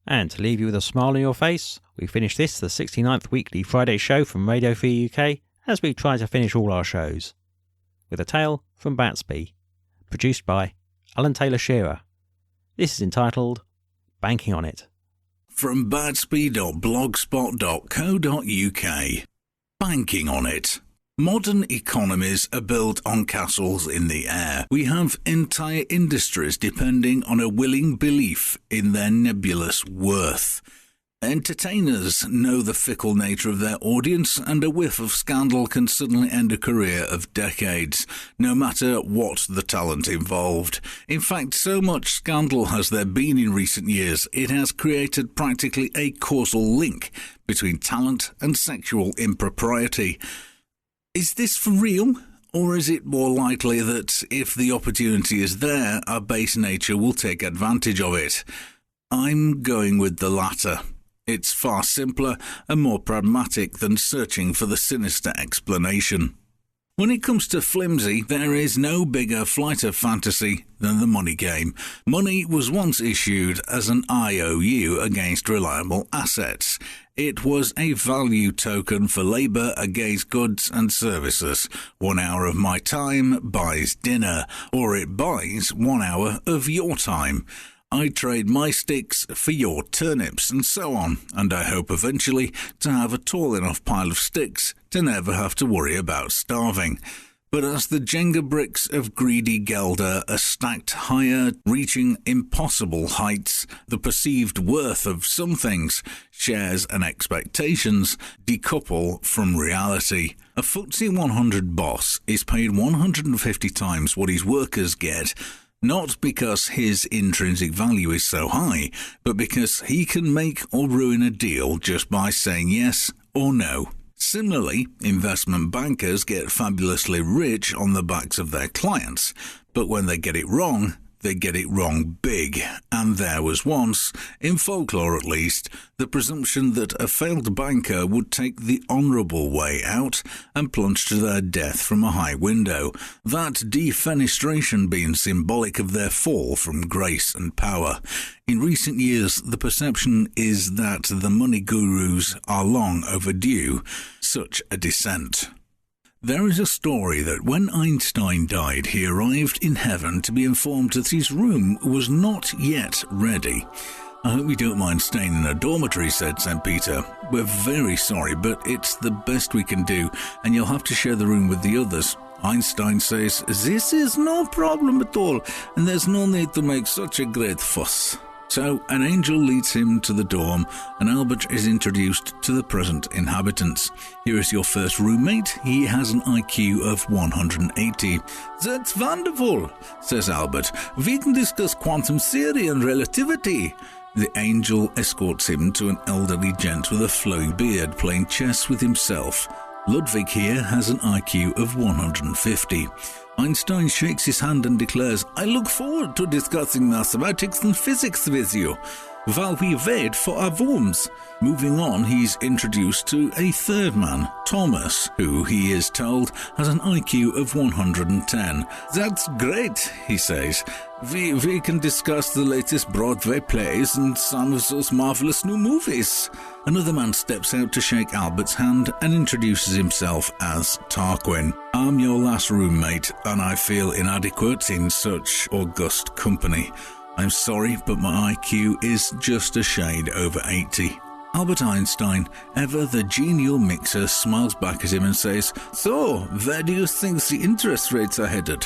And to leave you with a smile on your face, we finish this, the 69th weekly Friday show from Radio Free UK, as we try to finish all our shows, with a tale from Batsby, produced by Alan Taylor Shearer. This is entitled Banking on It. From batsby.blogspot.co.uk. Banking on it. Modern economies are built on castles in the air. We have entire industries depending on a willing belief in their nebulous worth. Entertainers know the fickle nature of their audience, and a whiff of scandal can suddenly end a career of decades, no matter what the talent involved. In fact, so much scandal has there been in recent years, it has created practically a causal link between talent and sexual impropriety. Is this for real? Or is it more likely that if the opportunity is there, our base nature will take advantage of it? I'm going with the latter. It's far simpler and more pragmatic than searching for the sinister explanation. When it comes to flimsy, there is no bigger flight of fantasy than the money game. Money was once issued as an IOU against reliable assets. It was a value token for labour against goods and services. 1 hour of my time buys dinner, or it buys 1 hour of your time. I trade my sticks for your turnips, and so on, and I hope eventually to have a tall enough pile of sticks to never have to worry about starving. But as the Jenga bricks of greedy Gelder are stacked higher, reaching impossible heights, the perceived worth of some things, shares and expectations, decouple from reality. A FTSE 100 boss is paid 150 times what his workers get, not because his intrinsic value is so high, but because he can make or ruin a deal just by saying yes or no. Similarly, investment bankers get fabulously rich on the backs of their clients, but when they get it wrong big, and there was once, in folklore at least, the presumption that a failed banker would take the honourable way out and plunge to their death from a high window, that defenestration being symbolic of their fall from grace and power. In recent years, the perception is that the money gurus are long overdue such a descent. There is a story that when Einstein died, he arrived in heaven to be informed that his room was not yet ready. I hope you don't mind staying in a dormitory, said St. Peter. We're very sorry, but it's the best we can do, and you'll have to share the room with the others. Einstein says, this is no problem at all, and there's no need to make such a great fuss. So an angel leads him to the dorm, and Albert is introduced to the present inhabitants. Here is your first roommate. He has an IQ of 180. That's wonderful, says Albert. We can discuss quantum theory and relativity. The angel escorts him to an elderly gent with a flowing beard playing chess with himself. Ludwig here has an IQ of 150. Einstein shakes his hand and declares, I look forward to discussing mathematics and physics with you, while we wait for our worms. Moving on, he's introduced to a third man, Thomas, who he is told has an IQ of 110. That's great, he says. We can discuss the latest Broadway plays and some of those marvelous new movies. Another man steps out to shake Albert's hand and introduces himself as Tarquin. I'm your last roommate, and I feel inadequate in such august company. I'm sorry, but my IQ is just a shade over 80. Albert Einstein, ever the genial mixer, smiles back at him and says, So, where do you think the interest rates are headed?